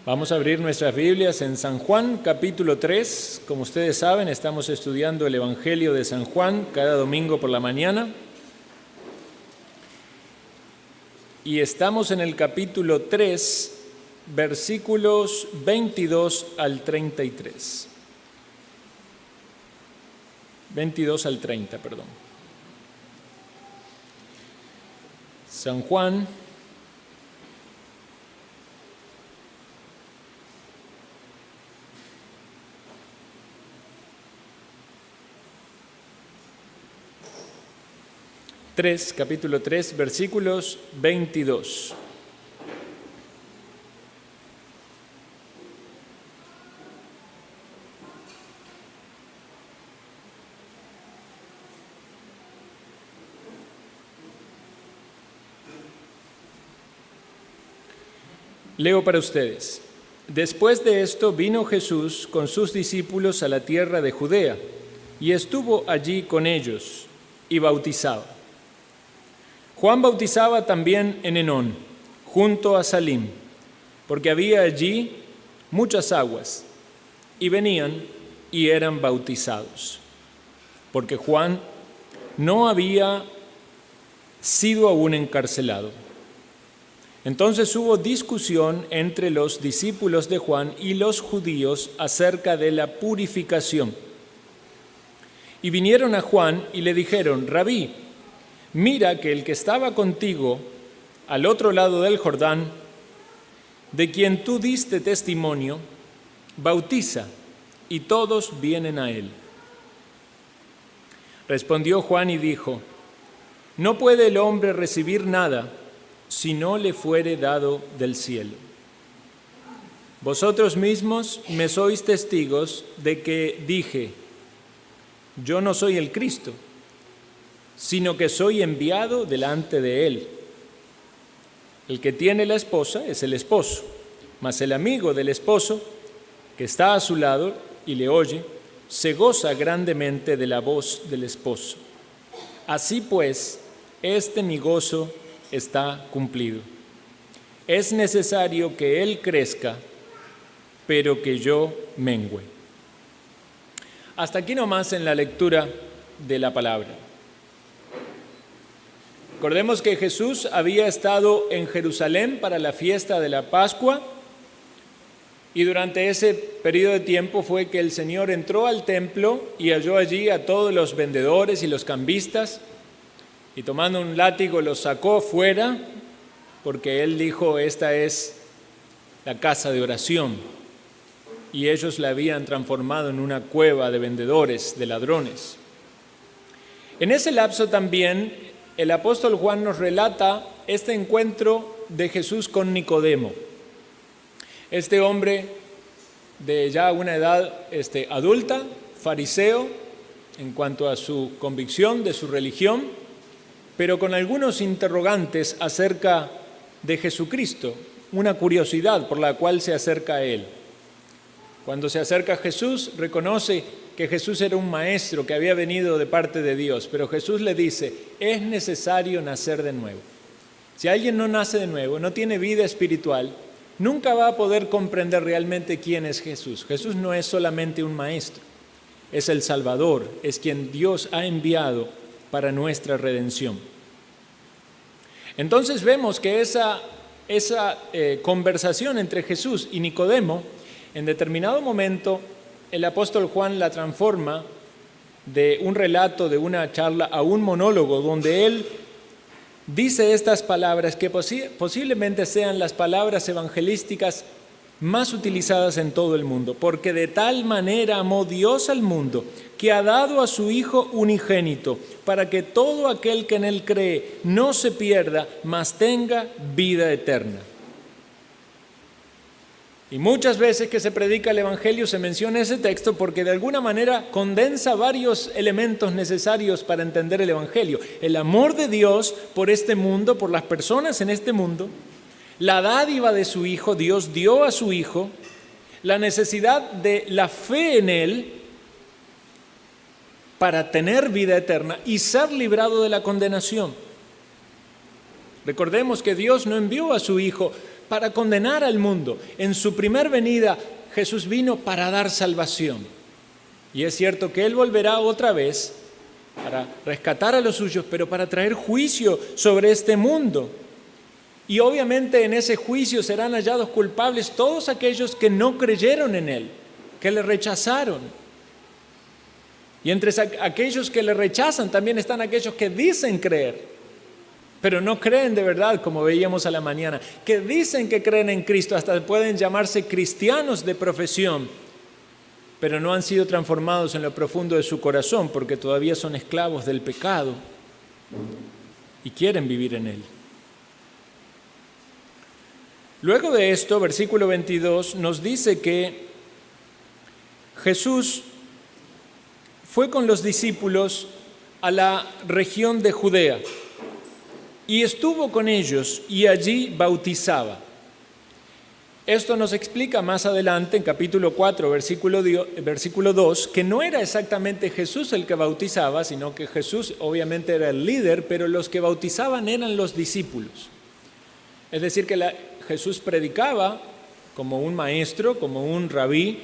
Vamos a abrir nuestras Biblias en San Juan, capítulo 3. Como ustedes saben, estamos estudiando el Evangelio de San Juan cada domingo por la mañana. Y estamos en el capítulo 3, versículos 22 al 33. 22 al 30, perdón. San Juan, capítulo 3, versículos 22. Leo para ustedes. Después de esto vino Jesús con sus discípulos a la tierra de Judea y estuvo allí con ellos y bautizaba. Juan bautizaba también en Enón, junto a Salim, porque había allí muchas aguas, y venían y eran bautizados, porque Juan no había sido aún encarcelado. Entonces hubo discusión entre los discípulos de Juan y los judíos acerca de la purificación. Y vinieron a Juan y le dijeron: Rabí, mira que el que estaba contigo al otro lado del Jordán, de quien tú diste testimonio, bautiza, y todos vienen a él. Respondió Juan y dijo: No puede el hombre recibir nada si no le fuere dado del cielo. Vosotros mismos me sois testigos de que dije: Yo no soy el Cristo, sino que soy enviado delante de él. El que tiene la esposa es el esposo, mas el amigo del esposo, que está a su lado y le oye, se goza grandemente de la voz del esposo. Así pues, mi gozo está cumplido. Es necesario que él crezca, pero que yo mengüe. Hasta aquí nomás en la lectura de la palabra. Recordemos que Jesús había estado en Jerusalén para la fiesta de la Pascua y durante ese periodo de tiempo fue que el Señor entró al templo y halló allí a todos los vendedores y los cambistas y tomando un látigo los sacó fuera porque Él dijo: esta es la casa de oración, y ellos la habían transformado en una cueva de vendedores, de ladrones. En ese lapso también el apóstol Juan nos relata este encuentro de Jesús con Nicodemo. Este hombre de ya una edad adulta, fariseo en cuanto a su convicción de su religión, pero con algunos interrogantes acerca de Jesucristo, una curiosidad por la cual se acerca a él. Cuando se acerca a Jesús, reconoce que Jesús era un maestro que había venido de parte de Dios, pero Jesús le dice: es necesario nacer de nuevo. Si alguien no nace de nuevo, no tiene vida espiritual, nunca va a poder comprender realmente quién es Jesús. Jesús no es solamente un maestro, es el Salvador, es quien Dios ha enviado para nuestra redención. Entonces vemos que esa conversación entre Jesús y Nicodemo, en determinado momento, el apóstol Juan la transforma de un relato, de una charla, a un monólogo donde él dice estas palabras que posiblemente sean las palabras evangelísticas más utilizadas en todo el mundo. Porque de tal manera amó Dios al mundo, que ha dado a su Hijo unigénito, para que todo aquel que en él cree no se pierda, mas tenga vida eterna. Y muchas veces que se predica el Evangelio se menciona ese texto porque de alguna manera condensa varios elementos necesarios para entender el Evangelio. El amor de Dios por este mundo, por las personas en este mundo, la dádiva de su Hijo, Dios dio a su Hijo, la necesidad de la fe en Él para tener vida eterna y ser librado de la condenación. Recordemos que Dios no envió a su Hijo para condenar al mundo. En su primer venida, Jesús vino para dar salvación. Y es cierto que Él volverá otra vez para rescatar a los suyos, pero para traer juicio sobre este mundo. Y obviamente en ese juicio serán hallados culpables todos aquellos que no creyeron en Él, que le rechazaron. Y entre aquellos que le rechazan también están aquellos que dicen creer, pero no creen de verdad, como veíamos a la mañana, que dicen que creen en Cristo, hasta pueden llamarse cristianos de profesión, pero no han sido transformados en lo profundo de su corazón porque todavía son esclavos del pecado y quieren vivir en él. Luego de esto, versículo 22 nos dice que Jesús fue con los discípulos a la región de Judea y estuvo con ellos y allí bautizaba. Esto nos explica más adelante en capítulo 4, versículo 2, que no era exactamente Jesús el que bautizaba, sino que Jesús obviamente era el líder, pero los que bautizaban eran los discípulos. Es decir, que Jesús predicaba como un maestro, como un rabí,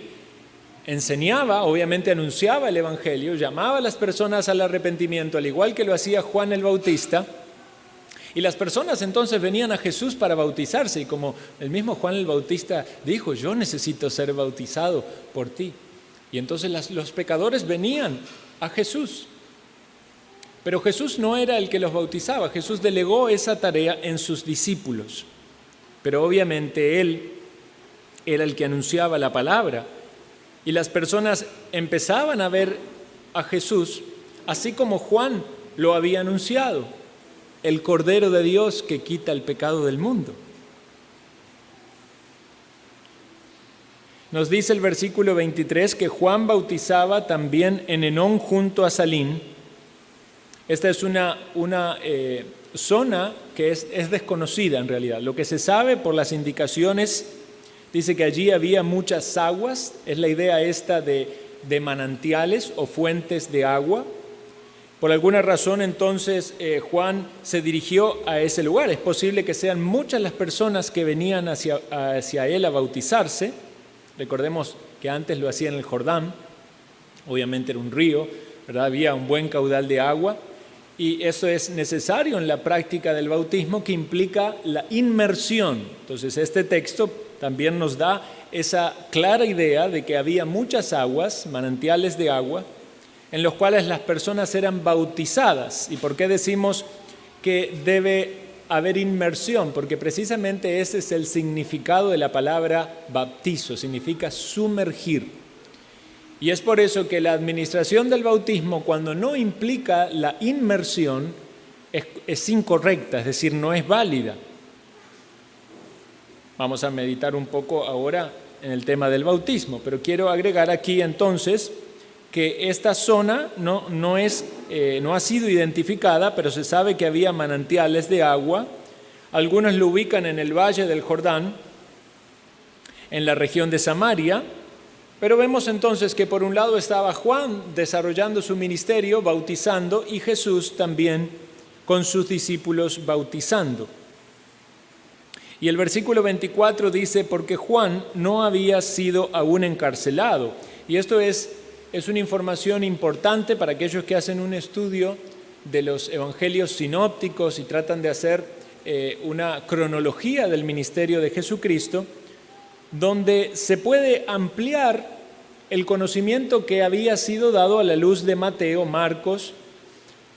enseñaba, obviamente anunciaba el evangelio, llamaba a las personas al arrepentimiento, al igual que lo hacía Juan el Bautista. Y las personas entonces venían a Jesús para bautizarse, y como el mismo Juan el Bautista dijo, yo necesito ser bautizado por ti. Y entonces los pecadores venían a Jesús. Pero Jesús no era el que los bautizaba, Jesús delegó esa tarea en sus discípulos. Pero obviamente Él era el que anunciaba la palabra. Y las personas empezaban a ver a Jesús, así como Juan lo había anunciado. El Cordero de Dios que quita el pecado del mundo. Nos dice el versículo 23 que Juan bautizaba también en Enón junto a Salim. Esta es una zona que es desconocida en realidad. Lo que se sabe por las indicaciones, dice que allí había muchas aguas, es la idea esta de manantiales o fuentes de agua. Por alguna razón entonces Juan se dirigió a ese lugar. Es posible que sean muchas las personas que venían hacia él a bautizarse. Recordemos que antes lo hacía en el Jordán, obviamente era un río, ¿verdad? Había un buen caudal de agua y eso es necesario en la práctica del bautismo que implica la inmersión. Entonces este texto también nos da esa clara idea de que había muchas aguas, manantiales de agua, en los cuales las personas eran bautizadas. ¿Y por qué decimos que debe haber inmersión? Porque precisamente ese es el significado de la palabra bautizo, significa sumergir. Y es por eso que la administración del bautismo, cuando no implica la inmersión, es incorrecta, es decir, no es válida. Vamos a meditar un poco ahora en el tema del bautismo, pero quiero agregar aquí entonces que esta zona no ha sido identificada, pero se sabe que había manantiales de agua. Algunos lo ubican en el valle del Jordán, en la región de Samaria, pero vemos entonces que por un lado estaba Juan desarrollando su ministerio, bautizando, y Jesús también con sus discípulos bautizando. Y el versículo 24 dice, porque Juan no había sido aún encarcelado. Y esto es una información importante para aquellos que hacen un estudio de los evangelios sinópticos y tratan de hacer una cronología del ministerio de Jesucristo, donde se puede ampliar el conocimiento que había sido dado a la luz de Mateo, Marcos,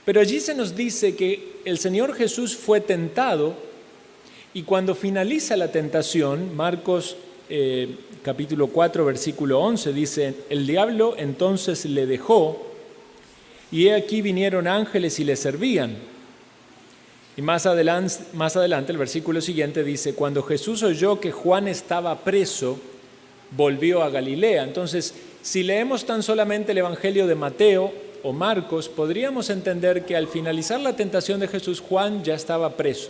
pero allí se nos dice que el Señor Jesús fue tentado y cuando finaliza la tentación, Marcos capítulo 4, versículo 11, dice, el diablo entonces le dejó y he aquí vinieron ángeles y le servían. Y más adelante el versículo siguiente dice, cuando Jesús oyó que Juan estaba preso, volvió a Galilea. Entonces, si leemos tan solamente el Evangelio de Mateo o Marcos, podríamos entender que al finalizar la tentación de Jesús, Juan ya estaba preso.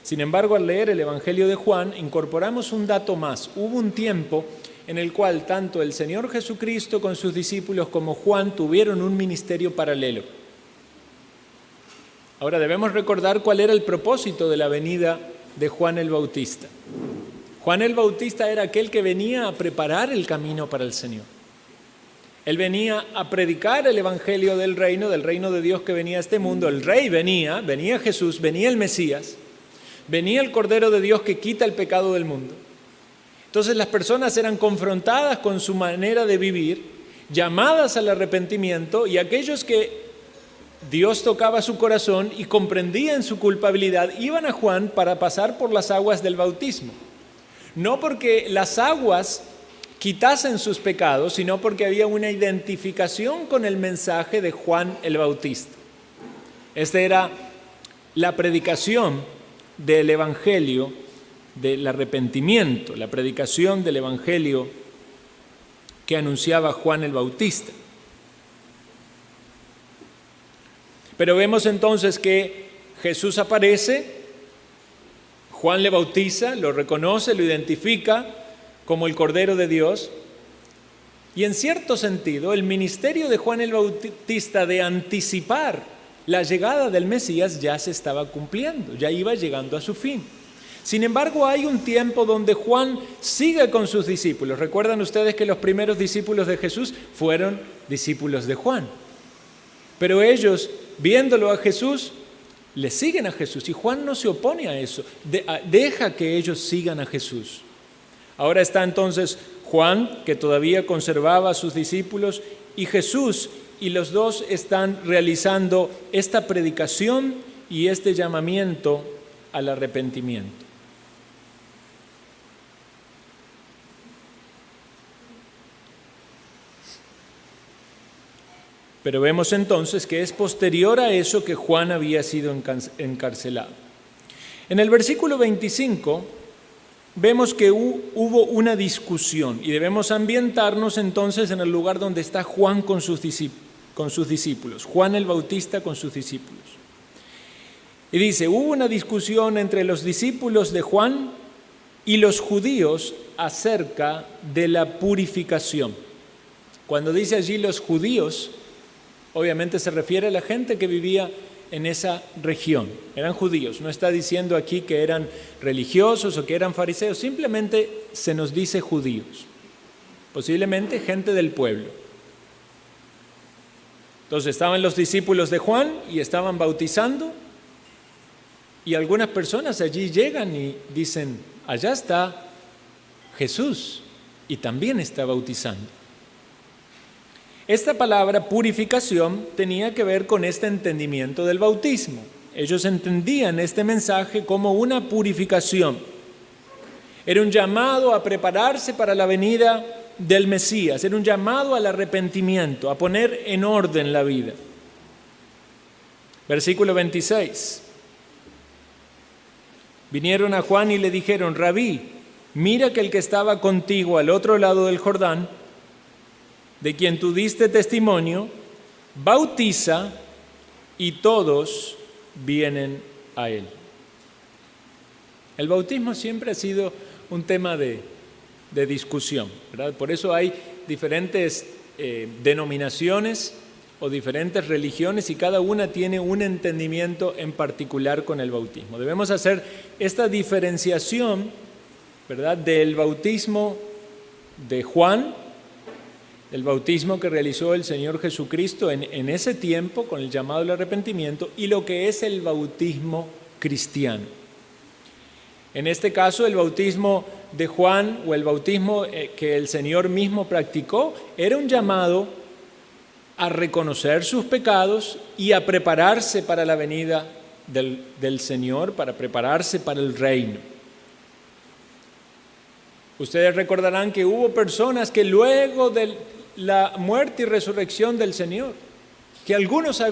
Sin embargo, al leer el Evangelio de Juan, incorporamos un dato más. Hubo un tiempo en el cual tanto el Señor Jesucristo con sus discípulos como Juan tuvieron un ministerio paralelo. Ahora debemos recordar cuál era el propósito de la venida de Juan el Bautista. Juan el Bautista era aquel que venía a preparar el camino para el Señor. Él venía a predicar el evangelio del reino de Dios que venía a este mundo. El rey venía Jesús, venía el Mesías, venía el Cordero de Dios que quita el pecado del mundo. Entonces las personas eran confrontadas con su manera de vivir, llamadas al arrepentimiento, y aquellos que Dios tocaba su corazón y comprendían su culpabilidad, iban a Juan para pasar por las aguas del bautismo. No porque las aguas quitasen sus pecados, sino porque había una identificación con el mensaje de Juan el Bautista. Esta era la predicación del evangelio del arrepentimiento, la predicación del evangelio que anunciaba Juan el Bautista. Pero vemos entonces que Jesús aparece, Juan le bautiza, lo reconoce, lo identifica como el Cordero de Dios, y en cierto sentido el ministerio de Juan el Bautista de anticipar la llegada del Mesías ya se estaba cumpliendo, ya iba llegando a su fin. Sin embargo, hay un tiempo donde Juan sigue con sus discípulos. Recuerdan ustedes que los primeros discípulos de Jesús fueron discípulos de Juan, pero ellos, viéndolo a Jesús, le siguen a Jesús, y Juan no se opone a eso, deja que ellos sigan a Jesús. Ahora está entonces Juan, que todavía conservaba a sus discípulos, y Jesús, y los dos están realizando esta predicación y este llamamiento al arrepentimiento. Pero vemos entonces que es posterior a eso que Juan había sido encarcelado. En el versículo 25 vemos que hubo una discusión, y debemos ambientarnos entonces en el lugar donde está Juan con sus discípulos, Juan el Bautista con sus discípulos. Y dice, hubo una discusión entre los discípulos de Juan y los judíos acerca de la purificación. Cuando dice allí los judíos, obviamente se refiere a la gente que vivía en esa región. Eran judíos, no está diciendo aquí que eran religiosos o que eran fariseos, simplemente se nos dice judíos, posiblemente gente del pueblo. Entonces estaban los discípulos de Juan y estaban bautizando, y algunas personas allí llegan y dicen, allá está Jesús y también está bautizando. Esta palabra purificación tenía que ver con este entendimiento del bautismo. Ellos entendían este mensaje como una purificación. Era un llamado a prepararse para la venida del Mesías, era un llamado al arrepentimiento, a poner en orden la vida. Versículo 26. Vinieron a Juan y le dijeron, Rabí, mira que el que estaba contigo al otro lado del Jordán, de quien tú diste testimonio, bautiza y todos vienen a él. El bautismo siempre ha sido un tema de discusión, ¿verdad? Por eso hay diferentes denominaciones o diferentes religiones, y cada una tiene un entendimiento en particular con el bautismo. Debemos hacer esta diferenciación, ¿verdad?, del bautismo de Juan, el bautismo que realizó el Señor Jesucristo en ese tiempo con el llamado al arrepentimiento, y lo que es el bautismo cristiano. En este caso, el bautismo de Juan, o el bautismo que el Señor mismo practicó, era un llamado a reconocer sus pecados y a prepararse para la venida del Señor, para prepararse para el reino. Ustedes recordarán que hubo personas que luego de la muerte y resurrección del Señor, que algunos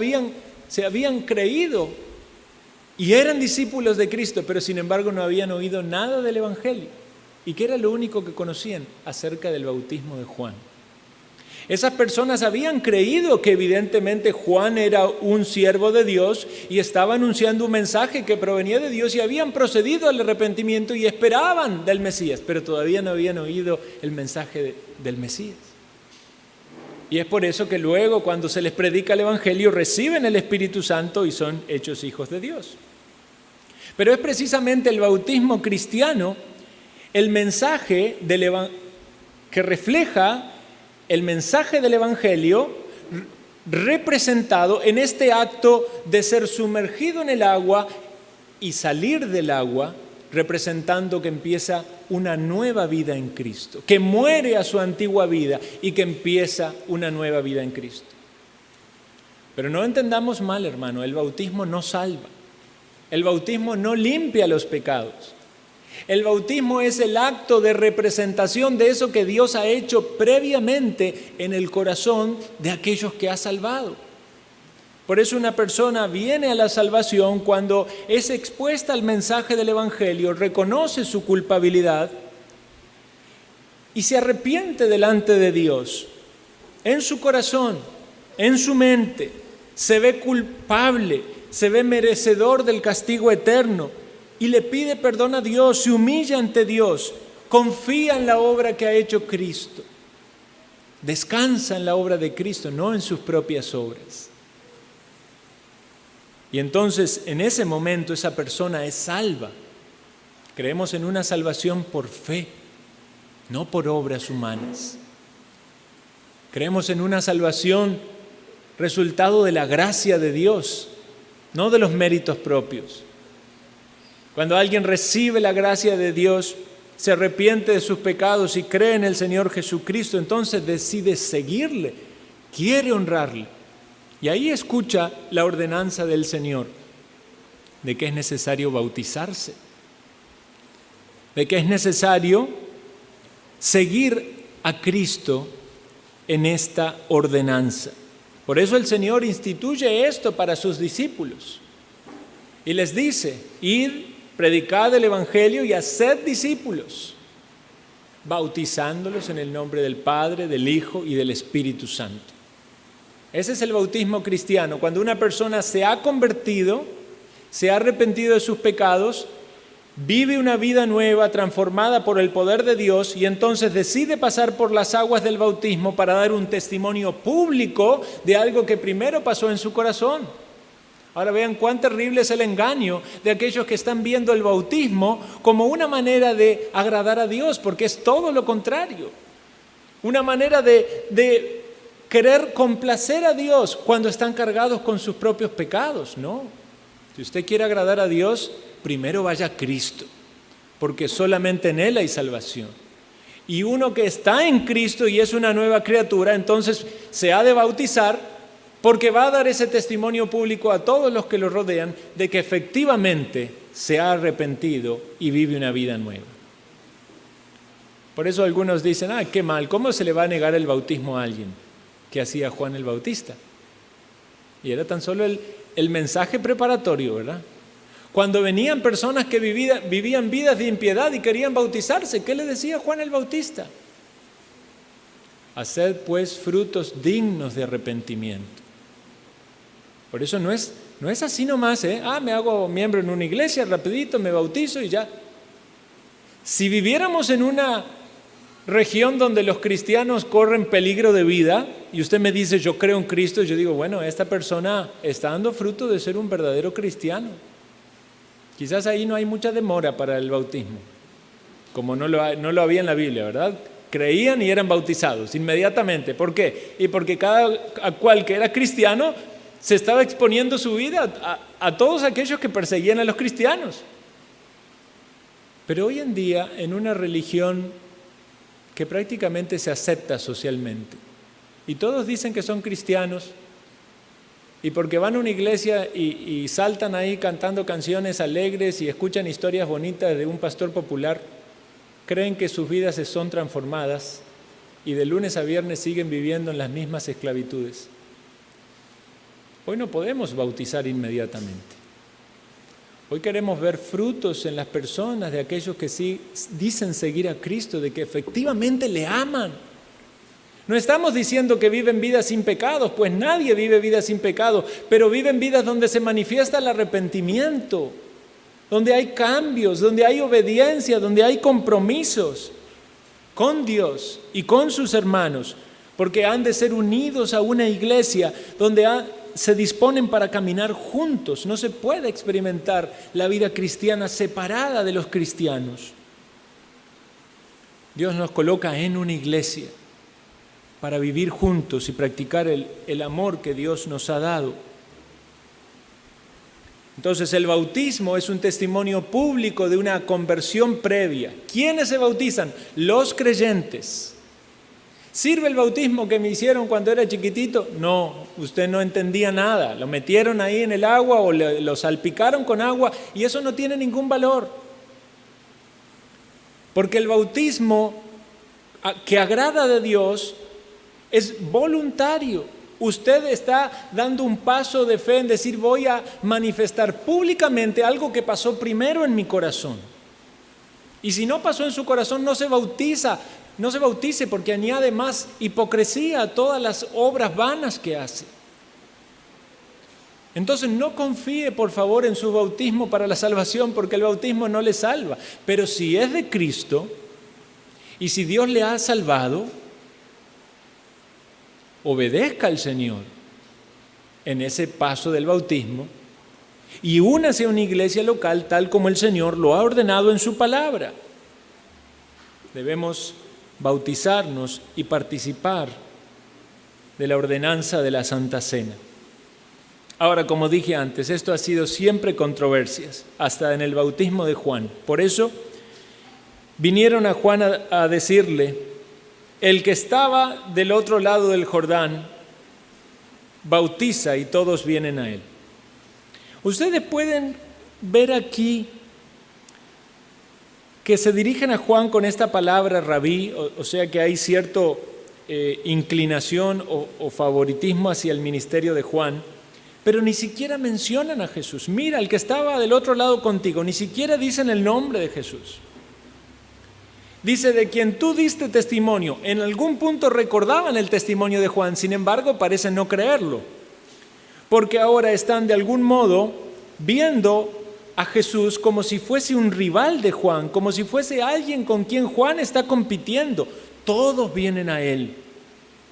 se habían creído y eran discípulos de Cristo, pero sin embargo no habían oído nada del Evangelio, y que era lo único que conocían acerca del bautismo de Juan. Esas personas habían creído que evidentemente Juan era un siervo de Dios y estaba anunciando un mensaje que provenía de Dios, y habían procedido al arrepentimiento y esperaban del Mesías, pero todavía no habían oído el mensaje del Mesías. Y es por eso que luego, cuando se les predica el Evangelio, reciben el Espíritu Santo y son hechos hijos de Dios. Pero es precisamente el bautismo cristiano el mensaje que refleja el mensaje del Evangelio representado en este acto de ser sumergido en el agua y salir del agua, representando que empieza una nueva vida en Cristo, que muere a su antigua vida y que empieza una nueva vida en Cristo. Pero no entendamos mal, hermano, el bautismo no salva. El bautismo no limpia los pecados. El bautismo es el acto de representación de eso que Dios ha hecho previamente en el corazón de aquellos que ha salvado. Por eso una persona viene a la salvación cuando es expuesta al mensaje del Evangelio, reconoce su culpabilidad y se arrepiente delante de Dios. En su corazón, en su mente, se ve culpable, se ve merecedor del castigo eterno y le pide perdón a Dios, se humilla ante Dios, confía en la obra que ha hecho Cristo, descansa en la obra de Cristo, no en sus propias obras. Y entonces en ese momento esa persona es salva. Creemos en una salvación por fe, no por obras humanas. Creemos en una salvación resultado de la gracia de Dios, no de los méritos propios. Cuando alguien recibe la gracia de Dios, se arrepiente de sus pecados y cree en el Señor Jesucristo, entonces decide seguirle, quiere honrarle. Y ahí escucha la ordenanza del Señor de que es necesario bautizarse, de que es necesario seguir a Cristo en esta ordenanza. Por eso el Señor instituye esto para sus discípulos y les dice: id, predicad el Evangelio y haced discípulos, bautizándolos en el nombre del Padre, del Hijo y del Espíritu Santo. Ese es el bautismo cristiano, cuando una persona se ha convertido, se ha arrepentido de sus pecados, vive una vida nueva transformada por el poder de Dios y entonces decide pasar por las aguas del bautismo para dar un testimonio público de algo que primero pasó en su corazón. Ahora vean cuán terrible es el engaño de aquellos que están viendo el bautismo como una manera de agradar a Dios, porque es todo lo contrario. Una manera de querer complacer a Dios cuando están cargados con sus propios pecados. No, si usted quiere agradar a Dios, primero vaya a Cristo, porque solamente en Él hay salvación. Y uno que está en Cristo y es una nueva criatura, entonces se ha de bautizar, porque va a dar ese testimonio público a todos los que lo rodean de que efectivamente se ha arrepentido y vive una vida nueva. Por eso algunos dicen: qué mal, ¿cómo se le va a negar el bautismo a alguien que hacía Juan el Bautista? Y era tan solo el mensaje preparatorio, ¿verdad? Cuando venían personas que vivían vidas de impiedad y querían bautizarse, ¿qué le decía Juan el Bautista? Haced pues frutos dignos de arrepentimiento. Por eso no es así nomás, me hago miembro en una iglesia, rapidito me bautizo y ya. Si viviéramos en una región donde los cristianos corren peligro de vida y usted me dice: yo creo en Cristo, yo digo: bueno, esta persona está dando fruto de ser un verdadero cristiano. Quizás ahí no hay mucha demora para el bautismo, como no lo había en la Biblia, ¿verdad? Creían y eran bautizados inmediatamente. ¿Por qué? Y porque cada cual que era cristiano se estaba exponiendo su vida a todos aquellos que perseguían a los cristianos. Pero hoy en día, en una religión que prácticamente se acepta socialmente, y todos dicen que son cristianos, y porque van a una iglesia y saltan ahí cantando canciones alegres y escuchan historias bonitas de un pastor popular, creen que sus vidas se son transformadas y de lunes a viernes siguen viviendo en las mismas esclavitudes. Hoy no podemos bautizar inmediatamente. Hoy queremos ver frutos en las personas de aquellos que sí dicen seguir a Cristo, de que efectivamente le aman. No estamos diciendo que viven vidas sin pecados, pues nadie vive vidas sin pecado, pero viven vidas donde se manifiesta el arrepentimiento, donde hay cambios, donde hay obediencia, donde hay compromisos con Dios y con sus hermanos, porque han de ser unidos a una iglesia donde se disponen para caminar juntos. No se puede experimentar la vida cristiana separada de los cristianos. Dios nos coloca en una iglesia para vivir juntos y practicar el amor que Dios nos ha dado. Entonces el bautismo es un testimonio público de una conversión previa. ¿Quiénes se bautizan? Los creyentes. ¿Sirve el bautismo que me hicieron cuando era chiquitito? No, usted no entendía nada. Lo metieron ahí en el agua o lo salpicaron con agua y eso no tiene ningún valor. Porque el bautismo que agrada a Dios es voluntario. Usted está dando un paso de fe en decir, voy a manifestar públicamente algo que pasó primero en mi corazón. Y si no pasó en su corazón, no se bautice porque añade más hipocresía a todas las obras vanas que hace. Entonces no confíe por favor en su bautismo para la salvación, porque el bautismo no le salva. Pero si es de Cristo y si Dios le ha salvado, obedezca al Señor en ese paso del bautismo y únase a una iglesia local tal como el Señor lo ha ordenado en su palabra. Debemos bautizarnos y participar de la ordenanza de la Santa Cena. Ahora, como dije antes, esto ha sido siempre controversias, hasta en el bautismo de Juan. Por eso vinieron a Juan a decirle: el que estaba del otro lado del Jordán bautiza y todos vienen a él. Ustedes pueden ver aquí que se dirigen a Juan con esta palabra rabí, o sea que hay cierta inclinación o favoritismo hacia el ministerio de Juan, pero ni siquiera mencionan a Jesús. Mira, el que estaba del otro lado contigo, ni siquiera dicen el nombre de Jesús. Dice: de quien tú diste testimonio. En algún punto recordaban el testimonio de Juan, sin embargo parecen no creerlo, porque ahora están de algún modo viendo a Jesús como si fuese un rival de Juan, como si fuese alguien con quien Juan está compitiendo. Todos vienen a él,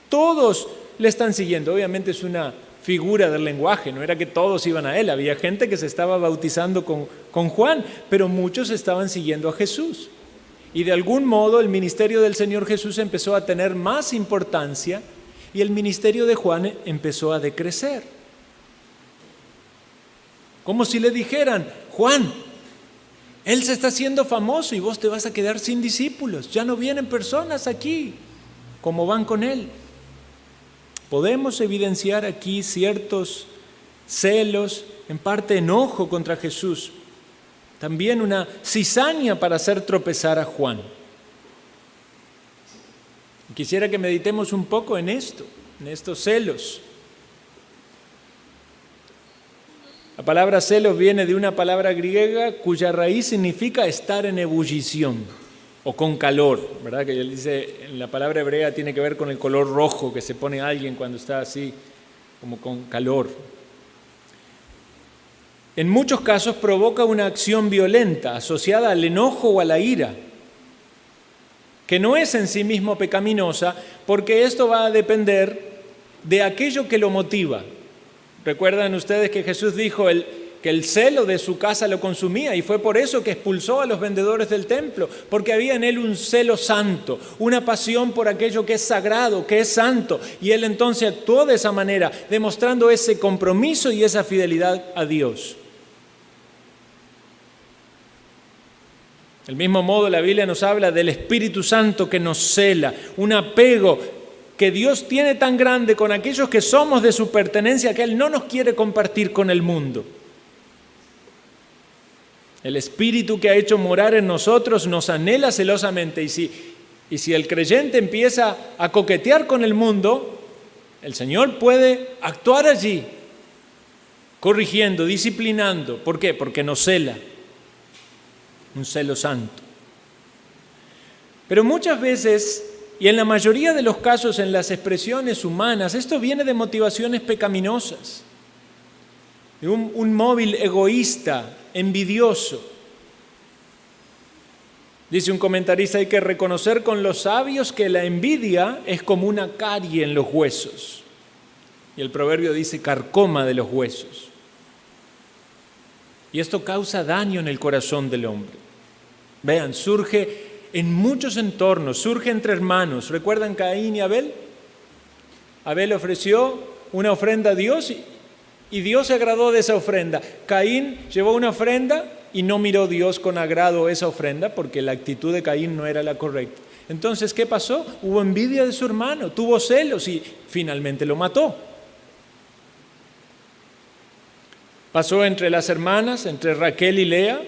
todos le están siguiendo. Obviamente es una figura del lenguaje, no era que todos iban a él, había gente que se estaba bautizando con Juan, pero muchos estaban siguiendo a Jesús. Y de algún modo el ministerio del Señor Jesús empezó a tener más importancia y el ministerio de Juan empezó a decrecer. Como si le dijeran: Juan, él se está haciendo famoso y vos te vas a quedar sin discípulos, ya no vienen personas aquí como van con él. Podemos evidenciar aquí ciertos celos, en parte enojo contra Jesús, también una cizaña para hacer tropezar a Juan. Quisiera que meditemos un poco en esto, en estos celos. La palabra celos viene de una palabra griega cuya raíz significa estar en ebullición o con calor, ¿verdad? Que él dice, en la palabra hebrea tiene que ver con el color rojo que se pone alguien cuando está así, como con calor. En muchos casos provoca una acción violenta asociada al enojo o a la ira, que no es en sí mismo pecaminosa, porque esto va a depender de aquello que lo motiva. Recuerdan ustedes que Jesús dijo que el celo de su casa lo consumía, y fue por eso que expulsó a los vendedores del templo, porque había en él un celo santo, una pasión por aquello que es sagrado, que es santo, y él entonces actuó de esa manera, demostrando ese compromiso y esa fidelidad a Dios. Del mismo modo, la Biblia nos habla del Espíritu Santo que nos cela, un apego que Dios tiene tan grande con aquellos que somos de su pertenencia que Él no nos quiere compartir con el mundo. El Espíritu que ha hecho morar en nosotros nos anhela celosamente, y si el creyente empieza a coquetear con el mundo, el Señor puede actuar allí, corrigiendo, disciplinando. ¿Por qué? Porque nos cela. Un celo santo. Pero muchas veces, y en la mayoría de los casos en las expresiones humanas, esto viene de motivaciones pecaminosas, de un móvil egoísta, envidioso. Dice un comentarista: hay que reconocer con los sabios que la envidia es como una carie en los huesos. Y el proverbio dice: carcoma de los huesos. Y esto causa daño en el corazón del hombre. Vean, surge en muchos entornos, surge entre hermanos. ¿Recuerdan Caín y Abel? Abel ofreció una ofrenda a Dios y Dios se agradó de esa ofrenda. Caín llevó una ofrenda y no miró Dios con agrado esa ofrenda porque la actitud de Caín no era la correcta. Entonces, ¿qué pasó? Hubo envidia de su hermano, tuvo celos y finalmente lo mató. Pasó entre las hermanas, entre Raquel y Lea,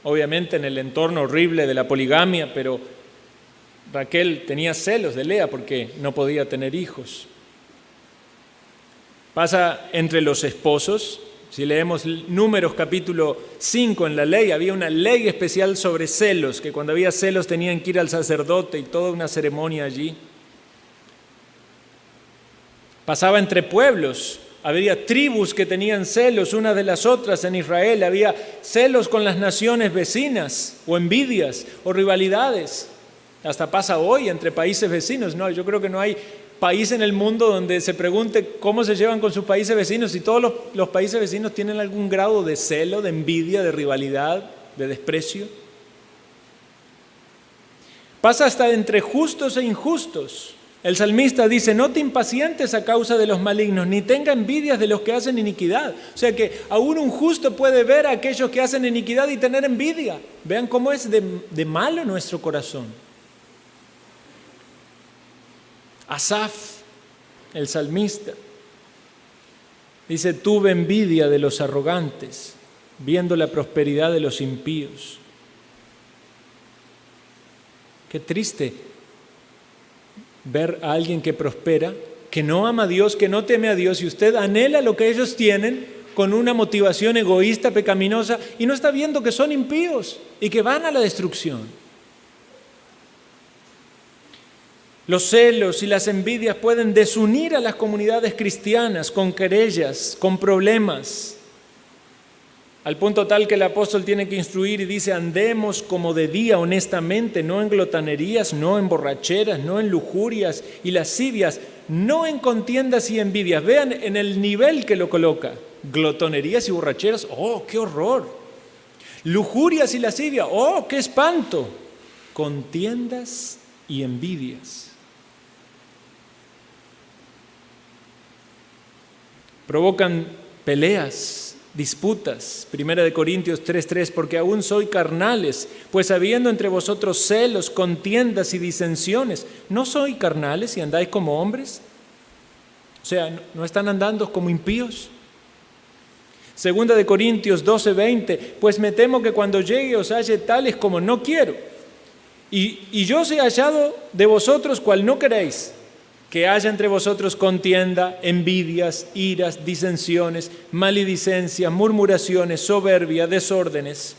obviamente en el entorno horrible de la poligamia, pero Raquel tenía celos de Lea porque no podía tener hijos. Pasa entre los esposos. Si leemos Números capítulo 5 en la ley, había una ley especial sobre celos, que cuando había celos tenían que ir al sacerdote y toda una ceremonia allí. Pasaba entre pueblos. Había tribus que tenían celos unas de las otras en Israel. Había celos con las naciones vecinas, o envidias, o rivalidades. Hasta pasa hoy entre países vecinos. No, yo creo que no hay país en el mundo donde se pregunte cómo se llevan con sus países vecinos y todos los países vecinos tienen algún grado de celo, de envidia, de rivalidad, de desprecio. Pasa hasta entre justos e injustos. El salmista dice, no te impacientes a causa de los malignos, ni tenga envidias de los que hacen iniquidad. O sea que aún un justo puede ver a aquellos que hacen iniquidad y tener envidia. Vean cómo es de malo nuestro corazón. Asaf, el salmista, dice, tuve envidia de los arrogantes, viendo la prosperidad de los impíos. Qué triste ver a alguien que prospera, que no ama a Dios, que no teme a Dios, y usted anhela lo que ellos tienen con una motivación egoísta, pecaminosa, y no está viendo que son impíos y que van a la destrucción. Los celos y las envidias pueden desunir a las comunidades cristianas con querellas, con problemas, al punto tal que el apóstol tiene que instruir y dice, andemos como de día honestamente, no en glotonerías, no en borracheras, no en lujurias y lascivias, no en contiendas y envidias. Vean en el nivel que lo coloca, glotonerías y borracheras, ¡oh, qué horror! Lujurias y lascivias, ¡oh, qué espanto! Contiendas y envidias. Provocan peleas, disputas. 1 Corintios 3:3, porque aún soy carnales, pues habiendo entre vosotros celos, contiendas y disensiones, ¿no soy carnales y andáis como hombres? O sea, ¿no están andando como impíos? 2 Corintios 12:20, pues me temo que cuando llegue os halle tales como no quiero, y yo os he hallado de vosotros cual no queréis, que haya entre vosotros contienda, envidias, iras, disensiones, maledicencias, murmuraciones, soberbia, desórdenes.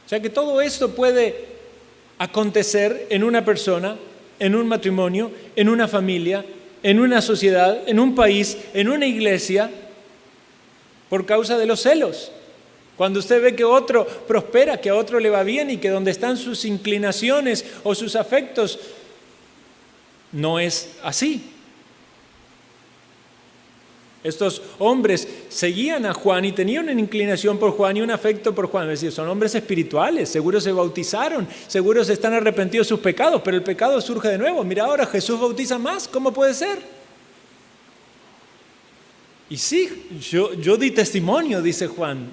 O sea que todo esto puede acontecer en una persona, en un matrimonio, en una familia, en una sociedad, en un país, en una iglesia, por causa de los celos. Cuando usted ve que otro prospera, que a otro le va bien y que donde están sus inclinaciones o sus afectos no es así. Estos hombres seguían a Juan y tenían una inclinación por Juan y un afecto por Juan. Es decir, son hombres espirituales, seguro se bautizaron, seguro se están arrepentidos de sus pecados, pero el pecado surge de nuevo. Mira ahora, Jesús bautiza más, ¿cómo puede ser? Y sí, yo di testimonio, dice Juan,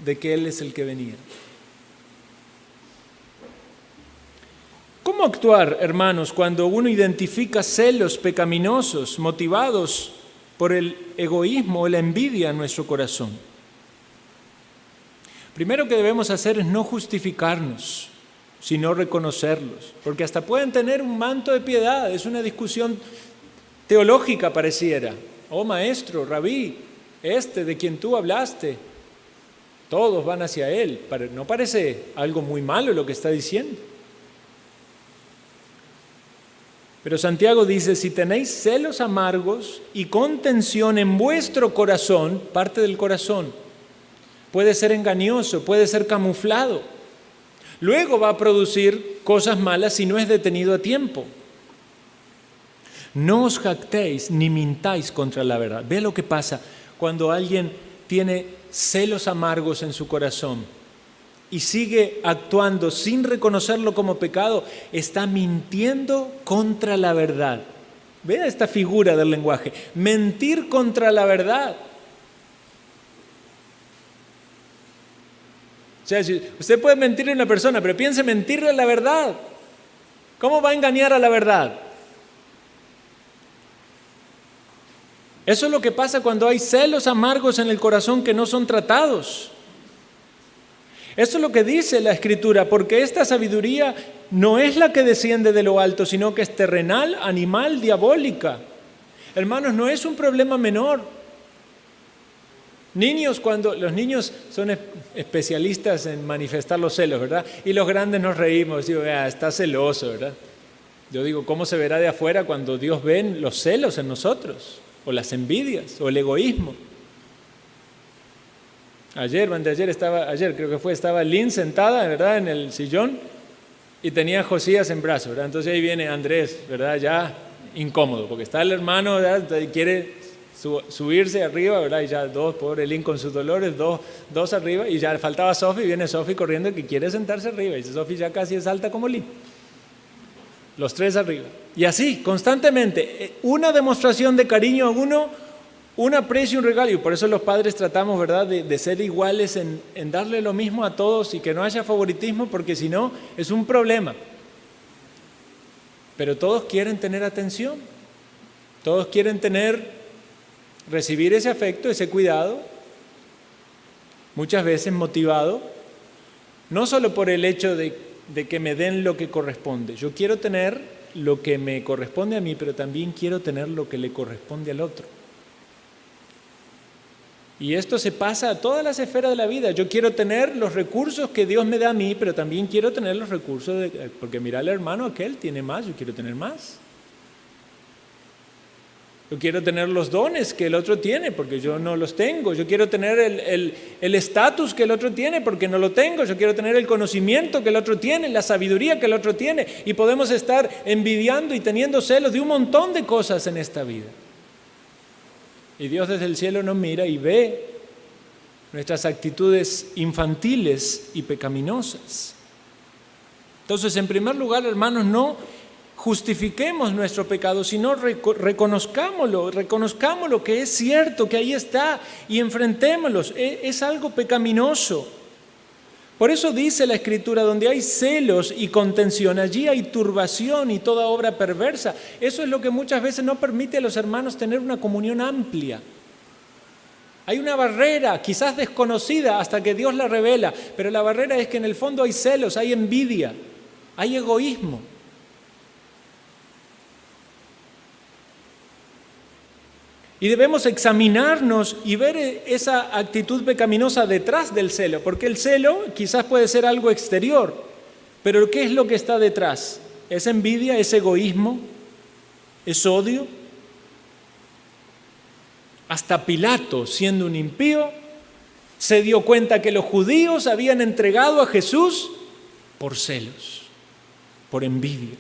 de que Él es el que venía. ¿Cómo actuar, hermanos, cuando uno identifica celos pecaminosos motivados por el egoísmo o la envidia en nuestro corazón? Primero que debemos hacer es no justificarnos, sino reconocerlos, porque hasta pueden tener un manto de piedad, es una discusión teológica pareciera. Oh maestro, rabí, de quien tú hablaste, todos van hacia él. ¿No parece algo muy malo lo que está diciendo? Pero Santiago dice, si tenéis celos amargos y contención en vuestro corazón, parte del corazón, puede ser engañoso, puede ser camuflado. Luego va a producir cosas malas si no es detenido a tiempo. No os jactéis ni mintáis contra la verdad. Ve lo que pasa cuando alguien tiene celos amargos en su corazón y sigue actuando sin reconocerlo como pecado, está mintiendo contra la verdad. Vea esta figura del lenguaje, mentir contra la verdad. O sea, si usted puede mentirle a una persona, pero piense mentirle a la verdad. ¿Cómo va a engañar a la verdad? Eso es lo que pasa cuando hay celos amargos en el corazón que no son tratados. Eso es lo que dice la Escritura, porque esta sabiduría no es la que desciende de lo alto, sino que es terrenal, animal, diabólica. Hermanos, no es un problema menor. Los niños son especialistas en manifestar los celos, ¿verdad? Y los grandes nos reímos, digo, está celoso, ¿verdad? Yo digo, ¿cómo se verá de afuera cuando Dios ve los celos en nosotros? O las envidias, o el egoísmo. Ayer creo que fue, estaba Lynn sentada, ¿verdad?, en el sillón y tenía a Josías en brazos, ¿verdad? Entonces ahí viene Andrés, ¿verdad?, ya incómodo, porque está el hermano, ¿verdad?, y quiere subirse arriba, ¿verdad? Y ya pobre Lynn con sus dolores, dos arriba, y ya faltaba Sofi, y viene Sofi corriendo que quiere sentarse arriba, y Sofi ya casi es alta como Lynn. Los tres arriba. Y así, constantemente, una demostración de cariño a uno, un aprecio, un regalo. Y por eso los padres tratamos, ¿verdad?, de ser iguales en darle lo mismo a todos y que no haya favoritismo, porque si no, es un problema. Pero todos quieren tener atención. Todos quieren recibir ese afecto, ese cuidado, muchas veces motivado, no solo por el hecho de que me den lo que corresponde. Yo quiero tener lo que me corresponde a mí, pero también quiero tener lo que le corresponde al otro. Y esto se pasa a todas las esferas de la vida. Yo quiero tener los recursos que Dios me da a mí, pero también quiero tener los recursos, porque mira al hermano aquel, tiene más, yo quiero tener más. Yo quiero tener los dones que el otro tiene, porque yo no los tengo. Yo quiero tener el estatus que el otro tiene, porque no lo tengo. Yo quiero tener el conocimiento que el otro tiene, la sabiduría que el otro tiene. Y podemos estar envidiando y teniendo celos de un montón de cosas en esta vida. Y Dios desde el cielo nos mira y ve nuestras actitudes infantiles y pecaminosas. Entonces, en primer lugar, hermanos, no justifiquemos nuestro pecado, sino reconozcámoslo que es cierto, que ahí está, y enfrentémoslo. Es algo pecaminoso. Por eso dice la Escritura, donde hay celos y contención, allí hay turbación y toda obra perversa. Eso es lo que muchas veces no permite a los hermanos tener una comunión amplia. Hay una barrera, quizás desconocida hasta que Dios la revela, pero la barrera es que en el fondo hay celos, hay envidia, hay egoísmo. Y debemos examinarnos y ver esa actitud pecaminosa detrás del celo, porque el celo quizás puede ser algo exterior, pero ¿qué es lo que está detrás? ¿Es envidia? ¿Es egoísmo? ¿Es odio? Hasta Pilato, siendo un impío, se dio cuenta que los judíos habían entregado a Jesús por celos, por envidia.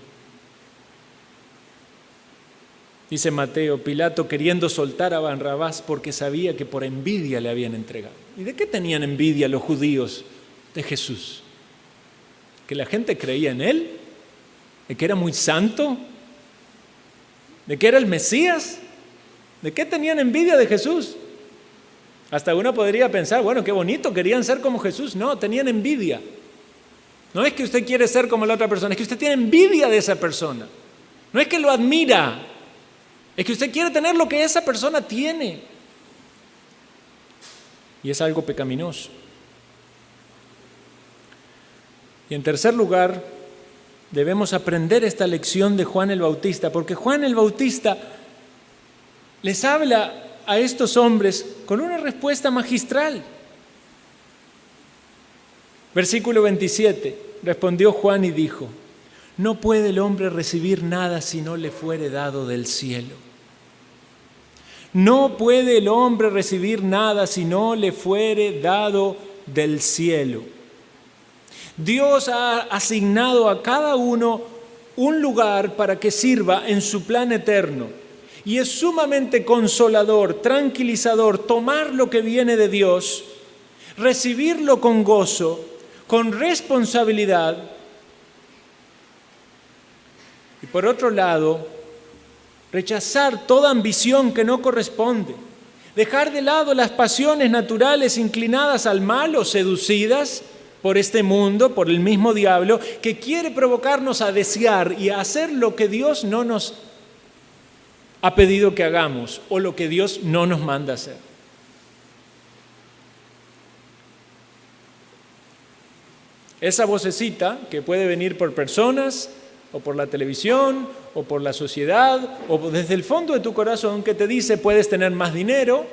Dice Mateo, Pilato queriendo soltar a Barrabás porque sabía que por envidia le habían entregado. ¿Y de qué tenían envidia los judíos de Jesús? ¿Que la gente creía en él? ¿De que era muy santo? ¿De que era el Mesías? ¿De qué tenían envidia de Jesús? Hasta uno podría pensar, bueno, qué bonito, querían ser como Jesús. No, tenían envidia. No es que usted quiere ser como la otra persona, es que usted tiene envidia de esa persona. No es que lo admira. Es que usted quiere tener lo que esa persona tiene. Y es algo pecaminoso. Y en tercer lugar, debemos aprender esta lección de Juan el Bautista, porque Juan el Bautista les habla a estos hombres con una respuesta magistral. Versículo 27, respondió Juan y dijo: no puede el hombre recibir nada si no le fuere dado del cielo. No puede el hombre recibir nada si no le fuere dado del cielo. Dios ha asignado a cada uno un lugar para que sirva en su plan eterno. Y es sumamente consolador, tranquilizador tomar lo que viene de Dios, recibirlo con gozo, con responsabilidad. Y por otro lado, rechazar toda ambición que no corresponde. Dejar de lado las pasiones naturales inclinadas al mal o seducidas por este mundo, por el mismo diablo, que quiere provocarnos a desear y a hacer lo que Dios no nos ha pedido que hagamos o lo que Dios no nos manda hacer. Esa vocecita que puede venir por personas o por la televisión o por la sociedad o desde el fondo de tu corazón que te dice puedes tener más dinero,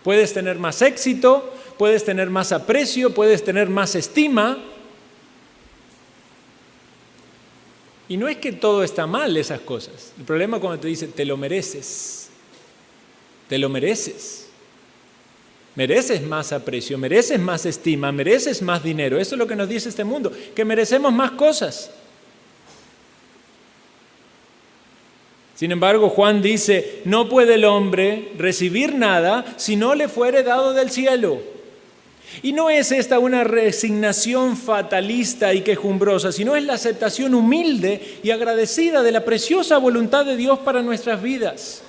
puedes tener más éxito, puedes tener más aprecio, puedes tener más estima. Y no es que todo está mal esas cosas. El problema es cuando te dice te lo mereces, te lo mereces. Mereces más aprecio, mereces más estima, mereces más dinero. Eso es lo que nos dice este mundo, que merecemos más cosas. Sin embargo, Juan dice, no puede el hombre recibir nada si no le fuere dado del cielo. Y no es esta una resignación fatalista y quejumbrosa, sino es la aceptación humilde y agradecida de la preciosa voluntad de Dios para nuestras vidas.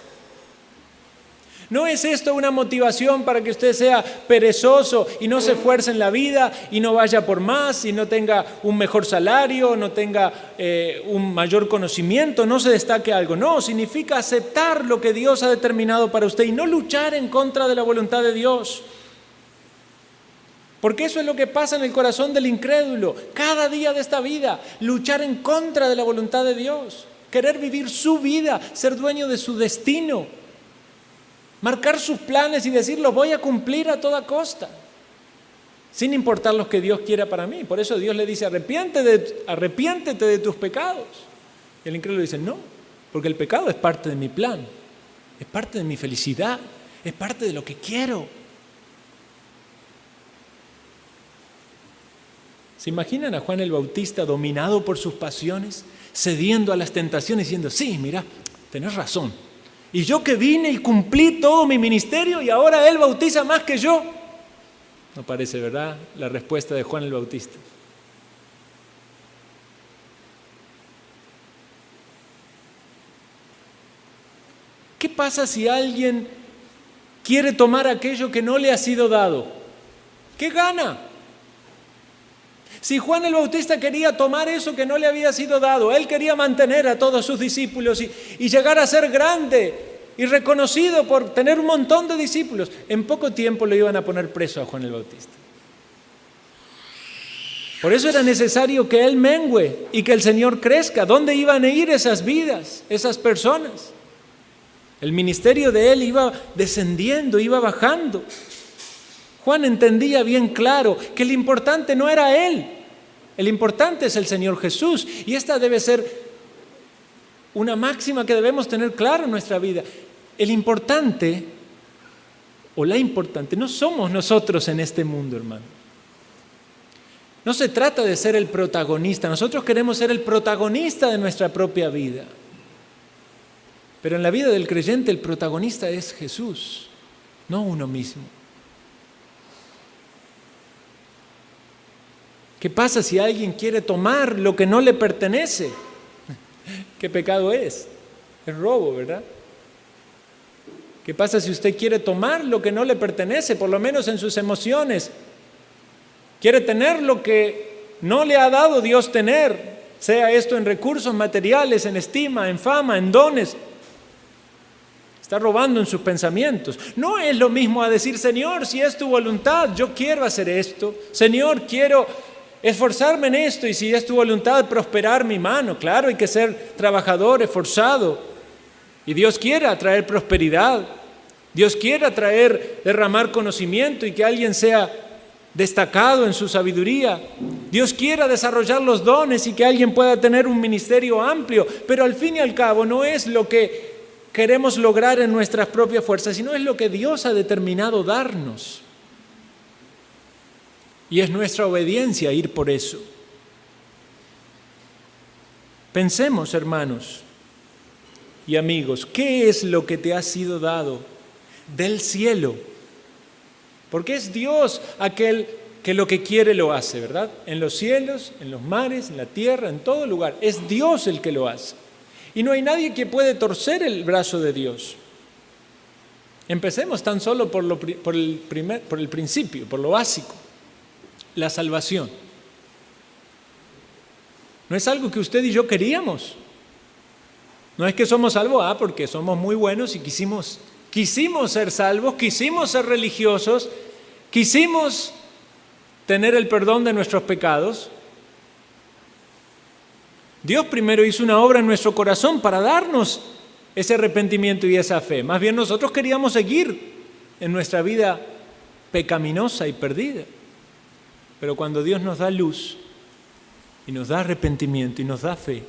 No es esto una motivación para que usted sea perezoso y no se esfuerce en la vida y no vaya por más y no tenga un mejor salario, no tenga un mayor conocimiento, no se destaque algo. No, significa aceptar lo que Dios ha determinado para usted y no luchar en contra de la voluntad de Dios. Porque eso es lo que pasa en el corazón del incrédulo. Cada día de esta vida, luchar en contra de la voluntad de Dios. Querer vivir su vida, ser dueño de su destino. Marcar sus planes y decir, los voy a cumplir a toda costa, sin importar lo que Dios quiera para mí. Por eso Dios le dice, arrepiéntete de tus pecados. Y el incrédulo dice, no, porque el pecado es parte de mi plan, es parte de mi felicidad, es parte de lo que quiero. ¿Se imaginan a Juan el Bautista dominado por sus pasiones, cediendo a las tentaciones, diciendo, sí, mira, tenés razón. Y yo que vine y cumplí todo mi ministerio y ahora él bautiza más que yo. No parece, ¿verdad?, la respuesta de Juan el Bautista. ¿Qué pasa si alguien quiere tomar aquello que no le ha sido dado? ¿Qué gana? Si Juan el Bautista quería tomar eso que no le había sido dado, él quería mantener a todos sus discípulos y llegar a ser grande y reconocido por tener un montón de discípulos, en poco tiempo lo iban a poner preso a Juan el Bautista. Por eso era necesario que él mengüe y que el Señor crezca. ¿Dónde iban a ir esas vidas, esas personas? El ministerio de él iba descendiendo, iba bajando. Juan entendía bien claro que lo importante no era él, el importante es el Señor Jesús. Y esta debe ser una máxima que debemos tener claro en nuestra vida. El importante o la importante no somos nosotros en este mundo, hermano. No se trata de ser el protagonista. Nosotros queremos ser el protagonista de nuestra propia vida. Pero en la vida del creyente el protagonista es Jesús, no uno mismo. ¿Qué pasa si alguien quiere tomar lo que no le pertenece? ¿Qué pecado es? Es robo, ¿verdad? ¿Qué pasa si usted quiere tomar lo que no le pertenece, por lo menos en sus emociones? Quiere tener lo que no le ha dado Dios tener, sea esto en recursos materiales, en estima, en fama, en dones. Está robando en sus pensamientos. No es lo mismo a decir, Señor, si es tu voluntad, yo quiero hacer esto. Señor, quiero esforzarme en esto y si es tu voluntad, prosperar mi mano. Claro, hay que ser trabajador, esforzado. Y Dios quiere atraer prosperidad. Dios quiere derramar conocimiento y que alguien sea destacado en su sabiduría. Dios quiere desarrollar los dones y que alguien pueda tener un ministerio amplio. Pero al fin y al cabo no es lo que queremos lograr en nuestras propias fuerzas, sino es lo que Dios ha determinado darnos. Y es nuestra obediencia ir por eso. Pensemos, hermanos y amigos, ¿qué es lo que te ha sido dado del cielo? Porque es Dios aquel que lo que quiere lo hace, ¿verdad? En los cielos, en los mares, en la tierra, en todo lugar. Es Dios el que lo hace. Y no hay nadie que puede torcer el brazo de Dios. Empecemos tan solo por el principio, por lo básico, la salvación. No es algo que usted y yo queríamos. No es que somos salvos, porque somos muy buenos y quisimos ser salvos, quisimos ser religiosos, quisimos tener el perdón de nuestros pecados. Dios primero hizo una obra en nuestro corazón para darnos ese arrepentimiento y esa fe. Más bien nosotros queríamos seguir en nuestra vida pecaminosa y perdida. Pero cuando Dios nos da luz y nos da arrepentimiento y nos da fe,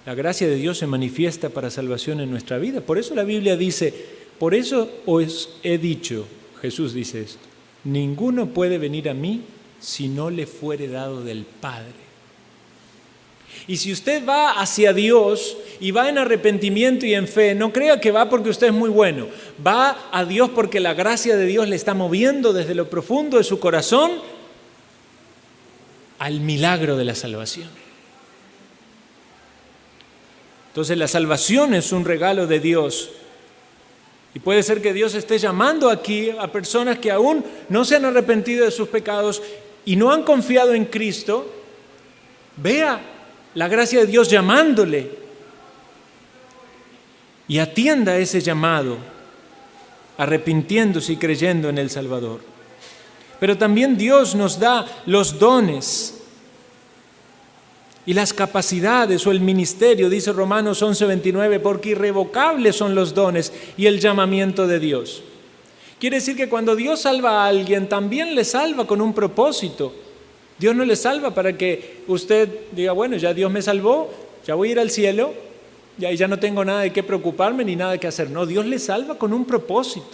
la gracia de Dios se manifiesta para salvación en nuestra vida. Por eso la Biblia dice, por eso os he dicho, Jesús dice esto, ninguno puede venir a mí si no le fuere dado del Padre. Y si usted va hacia Dios y va en arrepentimiento y en fe, no crea que va porque usted es muy bueno. Va a Dios porque la gracia de Dios le está moviendo desde lo profundo de su corazón al milagro de la salvación. Entonces la salvación es un regalo de Dios. Y puede ser que Dios esté llamando aquí a personas que aún no se han arrepentido de sus pecados y no han confiado en Cristo. Vea la gracia de Dios llamándole y atienda ese llamado, arrepintiéndose y creyendo en el Salvador. Pero también Dios nos da los dones y las capacidades o el ministerio, dice Romanos 11:29, porque irrevocables son los dones y el llamamiento de Dios. Quiere decir que cuando Dios salva a alguien, también le salva con un propósito. Dios no le salva para que usted diga, bueno, ya Dios me salvó, ya voy a ir al cielo, ya no tengo nada de qué preocuparme ni nada que hacer. No, Dios le salva con un propósito.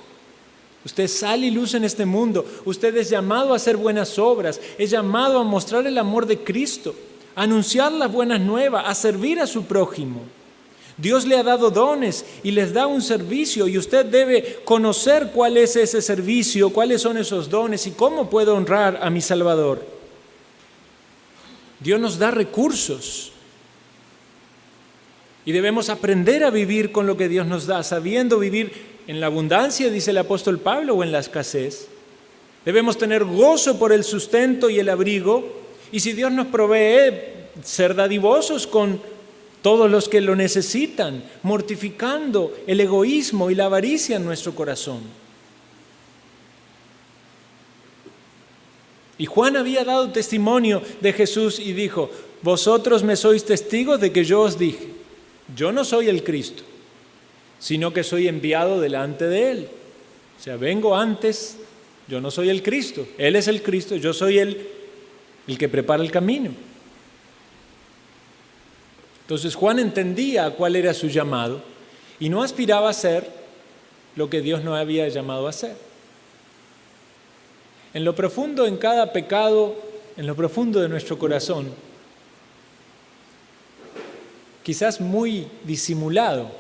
Usted sal y luz en este mundo. Usted es llamado a hacer buenas obras, es llamado a mostrar el amor de Cristo, a anunciar las buenas nuevas, a servir a su prójimo. Dios le ha dado dones y les da un servicio y usted debe conocer cuál es ese servicio, cuáles son esos dones y cómo puedo honrar a mi Salvador. Dios nos da recursos y debemos aprender a vivir con lo que Dios nos da, sabiendo vivir en la abundancia, dice el apóstol Pablo, o en la escasez. Debemos tener gozo por el sustento y el abrigo, y si Dios nos provee, ser dadivosos con todos los que lo necesitan, mortificando el egoísmo y la avaricia en nuestro corazón. Y Juan había dado testimonio de Jesús y dijo, vosotros me sois testigos de que yo os dije, yo no soy el Cristo, sino que soy enviado delante de Él. O sea, vengo antes, yo no soy el Cristo, Él es el Cristo, yo soy el que prepara el camino. Entonces Juan entendía cuál era su llamado y no aspiraba a ser lo que Dios no había llamado a ser. En lo profundo, en cada pecado, en lo profundo de nuestro corazón, quizás muy disimulado,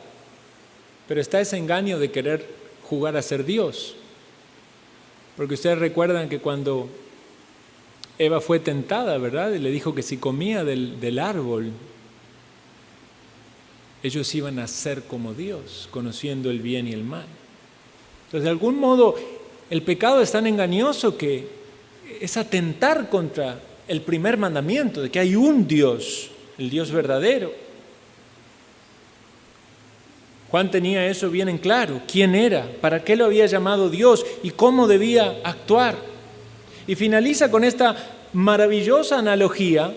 pero está ese engaño de querer jugar a ser Dios. Porque ustedes recuerdan que cuando Eva fue tentada, ¿verdad? Y le dijo que si comía del árbol, ellos iban a ser como Dios, conociendo el bien y el mal. Entonces, de algún modo, el pecado es tan engañoso que es atentar contra el primer mandamiento de que hay un Dios, el Dios verdadero. Juan tenía eso bien en claro, quién era, para qué lo había llamado Dios y cómo debía actuar. Y finaliza con esta maravillosa analogía,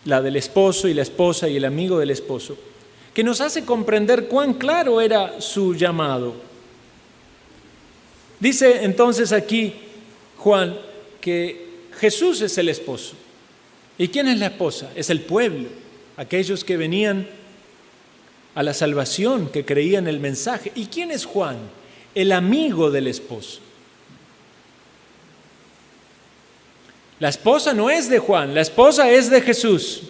la del esposo y la esposa y el amigo del esposo, que nos hace comprender cuán claro era su llamado. Dice entonces aquí Juan que Jesús es el esposo. ¿Y quién es la esposa? Es el pueblo, aquellos que venían a la salvación, que creían el mensaje. ¿Y quién es Juan? El amigo del esposo. La esposa no es de Juan, la esposa es de Jesús.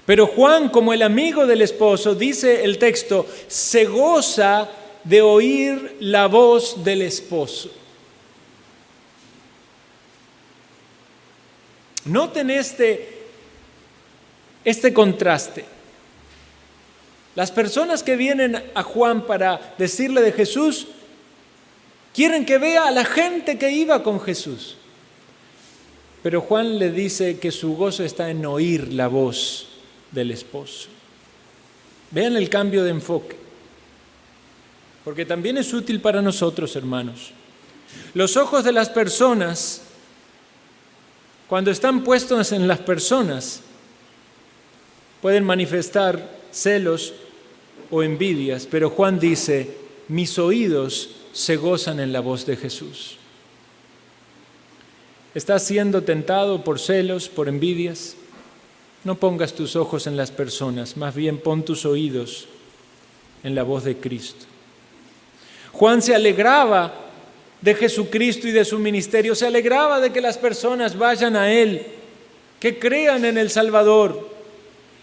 Pero Juan, como el amigo del esposo, dice el texto, se goza de oír la voz del esposo. Noten este contraste. Las personas que vienen a Juan para decirle de Jesús quieren que vea a la gente que iba con Jesús. Pero Juan le dice que su gozo está en oír la voz del esposo. Vean el cambio de enfoque, porque también es útil para nosotros, hermanos. Los ojos de las personas, cuando están puestos en las personas, pueden manifestar celos o envidias, pero Juan dice, mis oídos se gozan en la voz de Jesús. ¿Estás siendo tentado por celos, por envidias? No pongas tus ojos en las personas, más bien pon tus oídos en la voz de Cristo. Juan se alegraba de Jesucristo y de su ministerio, se alegraba de que las personas vayan a Él, que crean en el Salvador.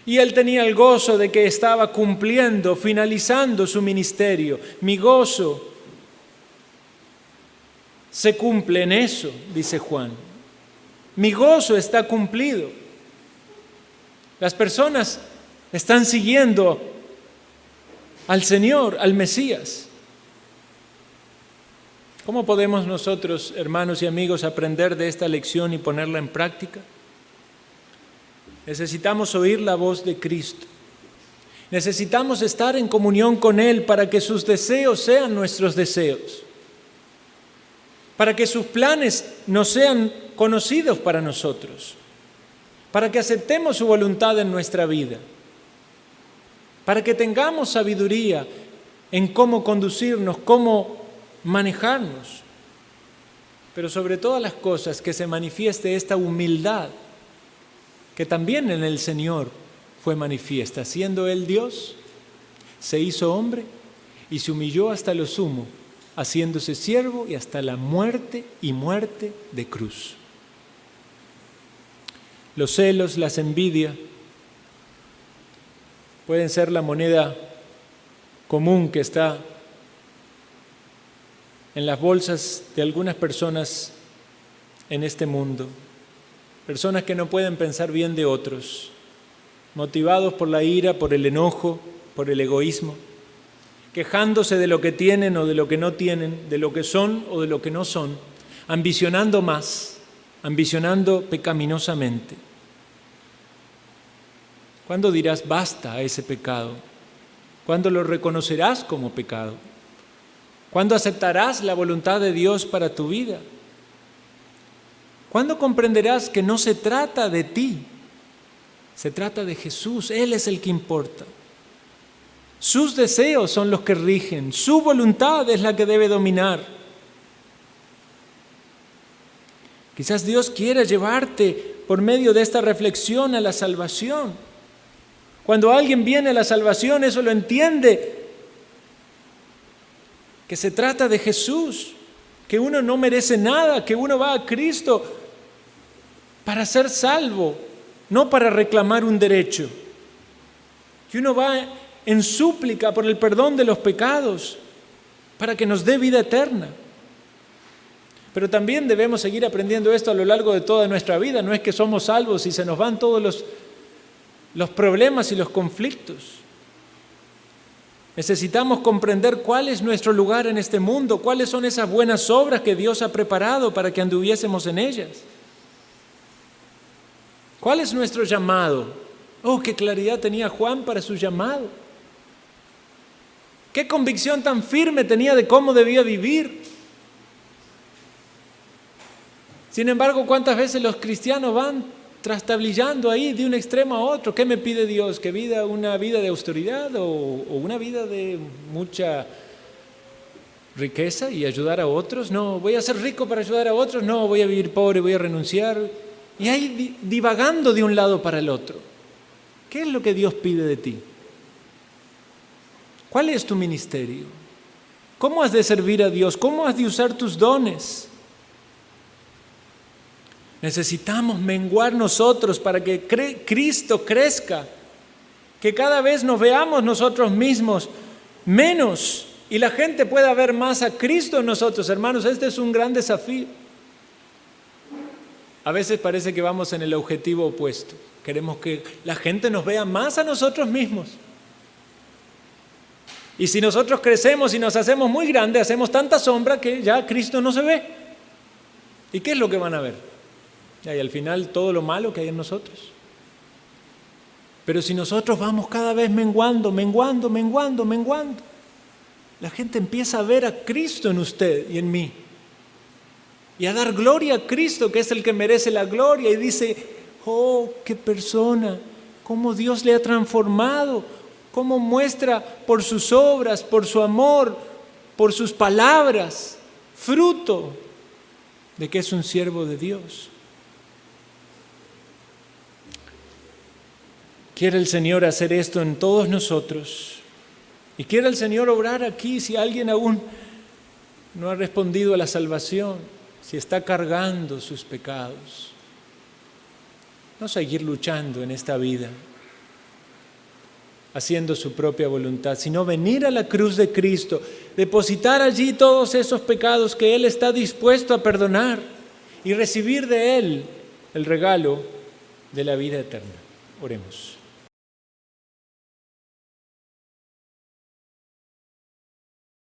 Y él tenía el gozo de que estaba cumpliendo, finalizando su ministerio. Mi gozo se cumple en eso, dice Juan. Mi gozo está cumplido. Las personas están siguiendo al Señor, al Mesías. ¿Cómo podemos nosotros, hermanos y amigos, aprender de esta lección y ponerla en práctica? Necesitamos oír la voz de Cristo. Necesitamos estar en comunión con Él para que sus deseos sean nuestros deseos. Para que sus planes nos sean conocidos para nosotros. Para que aceptemos su voluntad en nuestra vida. Para que tengamos sabiduría en cómo conducirnos, cómo manejarnos. Pero sobre todas las cosas, que se manifieste esta humildad que también en el Señor fue manifiesta. Siendo Él Dios, se hizo hombre y se humilló hasta lo sumo, haciéndose siervo y hasta la muerte y muerte de cruz. Los celos, las envidias, pueden ser la moneda común que está en las bolsas de algunas personas en este mundo. Personas que no pueden pensar bien de otros, motivados por la ira, por el enojo, por el egoísmo, quejándose de lo que tienen o de lo que no tienen, de lo que son o de lo que no son, ambicionando más, ambicionando pecaminosamente. ¿Cuándo dirás basta a ese pecado? ¿Cuándo lo reconocerás como pecado? ¿Cuándo aceptarás la voluntad de Dios para tu vida? ¿Cuándo comprenderás que no se trata de ti? Se trata de Jesús, Él es el que importa. Sus deseos son los que rigen, su voluntad es la que debe dominar. Quizás Dios quiera llevarte por medio de esta reflexión a la salvación. Cuando alguien viene a la salvación, eso lo entiende, que se trata de Jesús, que uno no merece nada, que uno va a Cristo para ser salvo, no para reclamar un derecho, que uno va en súplica por el perdón de los pecados, para que nos dé vida eterna. Pero también debemos seguir aprendiendo esto a lo largo de toda nuestra vida. No es que somos salvos y se nos van todos los problemas y los conflictos. Necesitamos comprender cuál es nuestro lugar en este mundo, cuáles son esas buenas obras que Dios ha preparado para que anduviésemos en ellas. ¿Cuál es nuestro llamado? Oh, qué claridad tenía Juan para su llamado. Qué convicción tan firme tenía de cómo debía vivir. Sin embargo, ¿cuántas veces los cristianos van trastablillando ahí de un extremo a otro? ¿Qué me pide Dios? ¿Que viva una vida de austeridad o una vida de mucha riqueza y ayudar a otros? No, voy a ser rico para ayudar a otros. No, voy a vivir pobre, voy a renunciar. Y ahí divagando de un lado para el otro. ¿Qué es lo que Dios pide de ti? ¿Cuál es tu ministerio? ¿Cómo has de servir a Dios? ¿Cómo has de usar tus dones? Necesitamos menguar nosotros para que Cristo crezca, que cada vez nos veamos nosotros mismos menos y la gente pueda ver más a Cristo en nosotros. Hermanos, este es un gran desafío. a veces parece que vamos en el objetivo opuesto. Queremos que la gente nos vea más a nosotros mismos. Y si nosotros crecemos y nos hacemos muy grandes, hacemos tanta sombra que ya Cristo no se ve. ¿Y qué es lo que van a ver? Y al final todo lo malo que hay en nosotros. Pero si nosotros vamos cada vez menguando, la gente empieza a ver a Cristo en usted y en mí. Y a dar gloria a Cristo, que es el que merece la gloria. Y dice, oh, qué persona, cómo Dios le ha transformado, cómo muestra por sus obras, por su amor, por sus palabras, fruto de que es un siervo de Dios. Quiere el Señor hacer esto en todos nosotros. Y quiere el Señor obrar aquí si alguien aún no ha respondido a la salvación, si está cargando sus pecados. No seguir luchando en esta vida, haciendo su propia voluntad, sino venir a la cruz de Cristo, depositar allí todos esos pecados que Él está dispuesto a perdonar y recibir de Él el regalo de la vida eterna. Oremos.